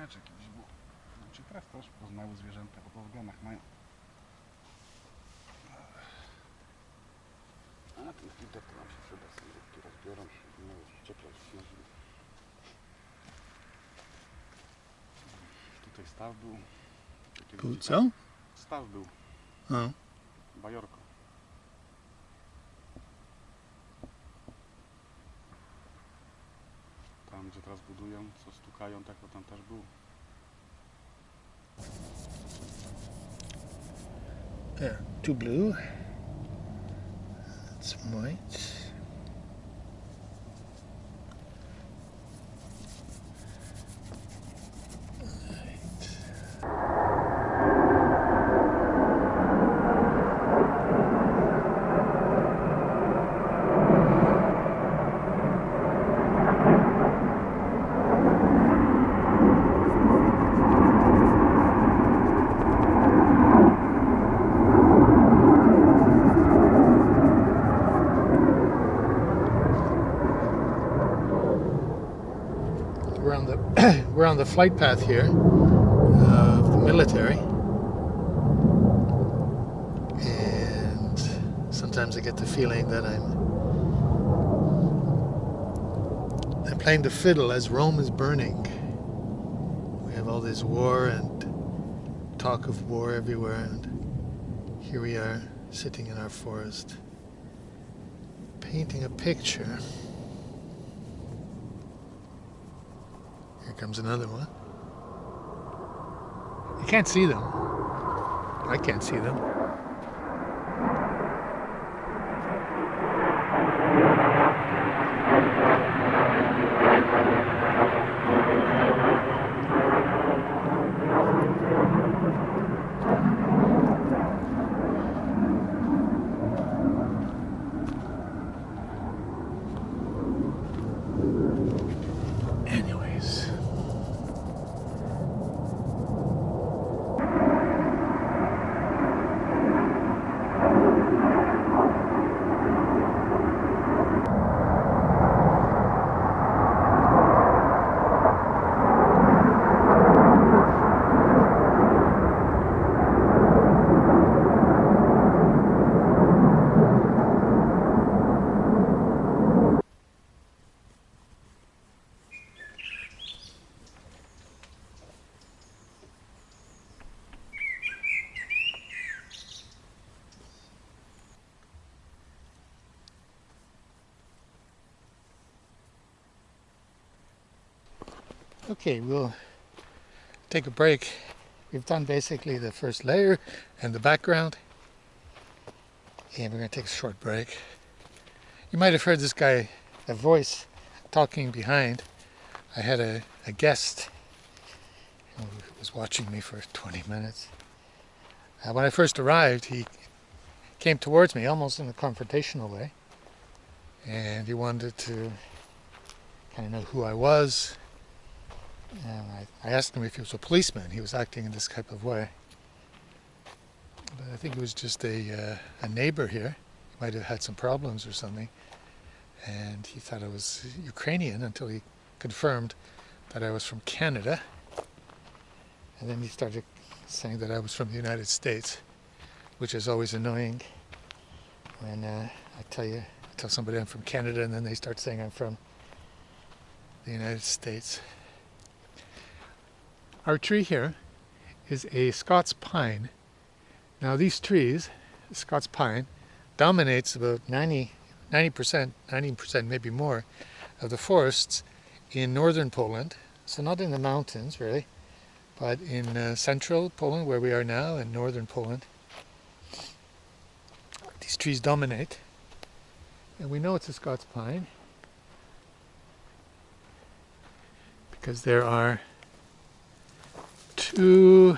birch jakiś był. Czy teraz też poznały zwierzęta, bo to w genach mają. A ten filtr to nam się przyda, sobie rybki rozbiorą się i no już ciepło na zimę. Tutaj staw był. Był co? Staw był. O. Bajorko. Tam gdzie teraz budują, co stukają, tak to tam też był. Yeah, two blue. That's white. We're on the flight path here of the military, and sometimes I get the feeling that I'm playing the fiddle as Rome is burning. We have all this war and talk of war everywhere, and here we are sitting in our forest painting a picture. Here comes another one. You can't see them. I can't see them. Anyways. Okay, we'll take a break. We've done basically the first layer and the background, and we're going to take a short break. You might have heard this guy, a voice talking behind. I had a guest who was watching me for 20 minutes. When I first arrived, he came towards me almost in a confrontational way, and he wanted to kind of know who I was. And I asked him if he was a policeman. He was acting in this type of way. But I think it was just a neighbor here. He might have had some problems or something. And he thought I was Ukrainian until he confirmed that I was from Canada. And then he started saying that I was from the United States, which is always annoying when I tell somebody I'm from Canada and then they start saying I'm from the United States. Our tree here is a Scots Pine. Now these trees, Scots Pine, dominates about 90%, maybe more, of the forests in northern Poland. So not in the mountains really, but in central Poland where we are now and northern Poland. These trees dominate, and we know it's a Scots Pine because there are two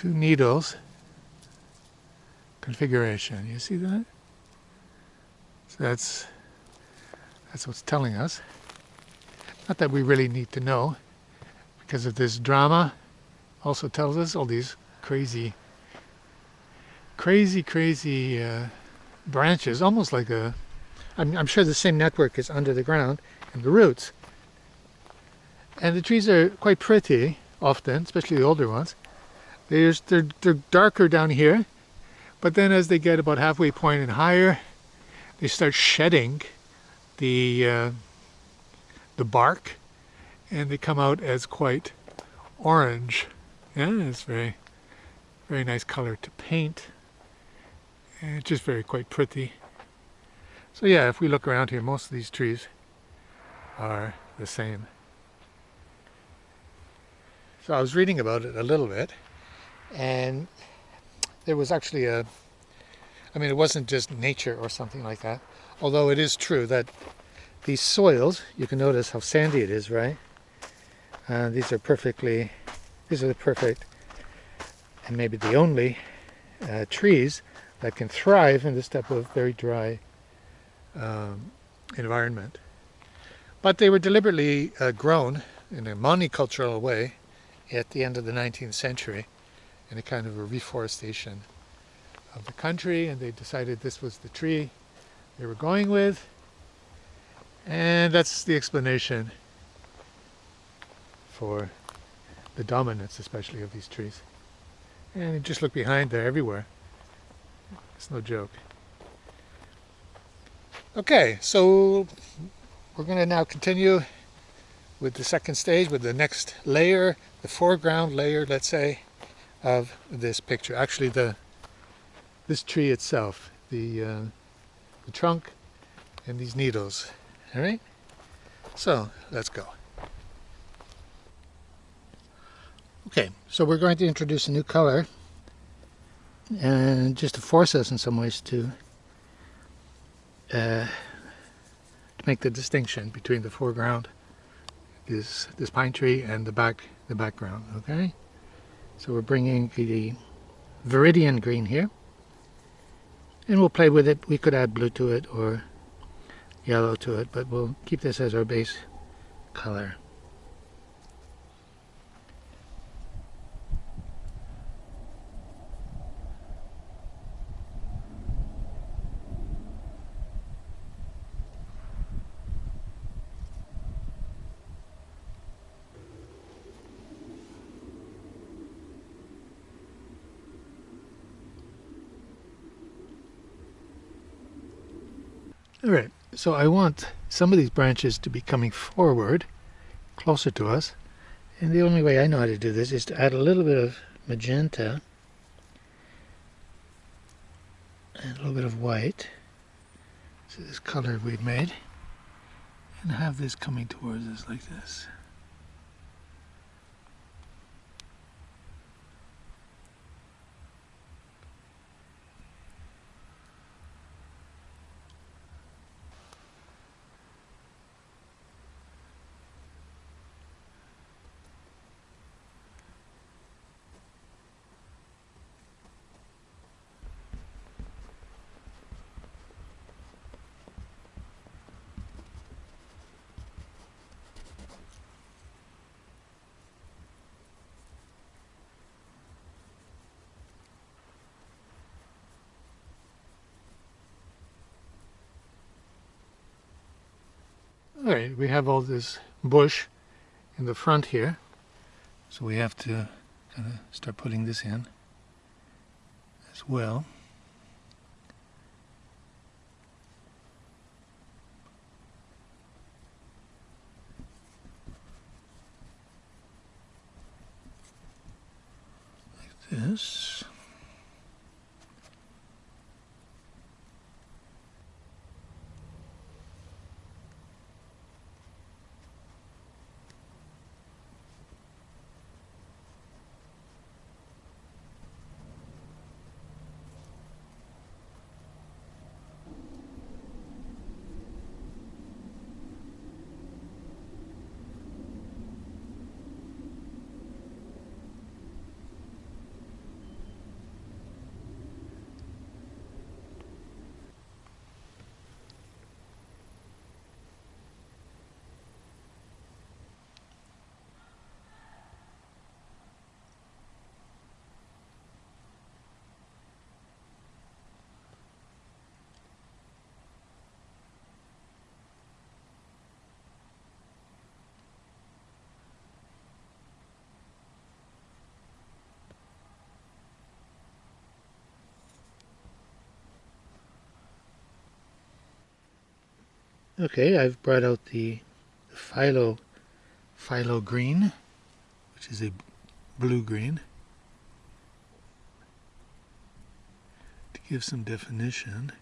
needles configuration. You see that? So that's what's telling us. Not that we really need to know, because of this drama also tells us all these crazy branches, almost like I'm sure the same network is under the ground, and the roots And the trees are quite pretty, often, especially the older ones. They're darker down here, but then as they get about halfway point and higher, they start shedding the bark, and they come out as quite orange. Yeah, it's very, very nice color to paint, and it's just quite pretty. So yeah, if we look around here, most of these trees are the same. So I was reading about it a little bit, and there was actually it wasn't just nature or something like that, although it is true that these soils, you can notice how sandy it is, right? These are the perfect, and maybe the only trees that can thrive in this type of very dry environment. But they were deliberately grown in a monocultural way at the end of the 19th century in a kind of a reforestation of the country, and they decided this was the tree they were going with, and that's the explanation for the dominance, especially of these trees. And just look behind, they're everywhere. It's no joke. Okay, so we're going to now continue with the second stage, with the next layer, the foreground layer, let's say, of this picture. Actually, this tree itself, the trunk, and these needles. All right. So let's go. Okay, so we're going to introduce a new color, and just to force us in some ways to make the distinction between the foreground, this pine tree, and the background. Okay, so we're bringing the viridian green here, and we'll play with it. We could add blue to it or yellow to it, but we'll keep this as our base color. Alright, so I want some of these branches to be coming forward, closer to us, and the only way I know how to do this is to add a little bit of magenta and a little bit of white, so this color we've made, and have this coming towards us like this. Alright, we have all this bush in the front here, so we have to kind of start putting this in as well. Like this. Okay, I've brought out the phyllo green, which is a blue green, to give some definition.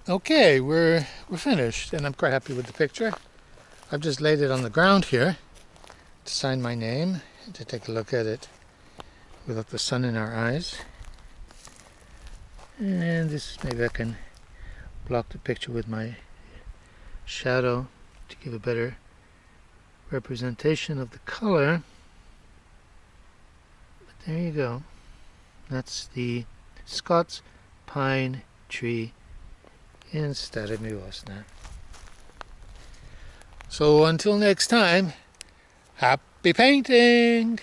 Okay, we're finished, and I'm quite happy with the picture. I've just laid it on the ground here to sign my name and to take a look at it without the sun in our eyes. And this, maybe I can block the picture with my shadow to give a better representation of the color. But there you go. That's the Scots Pine tree in Stara Milosna. So until next time, happy painting!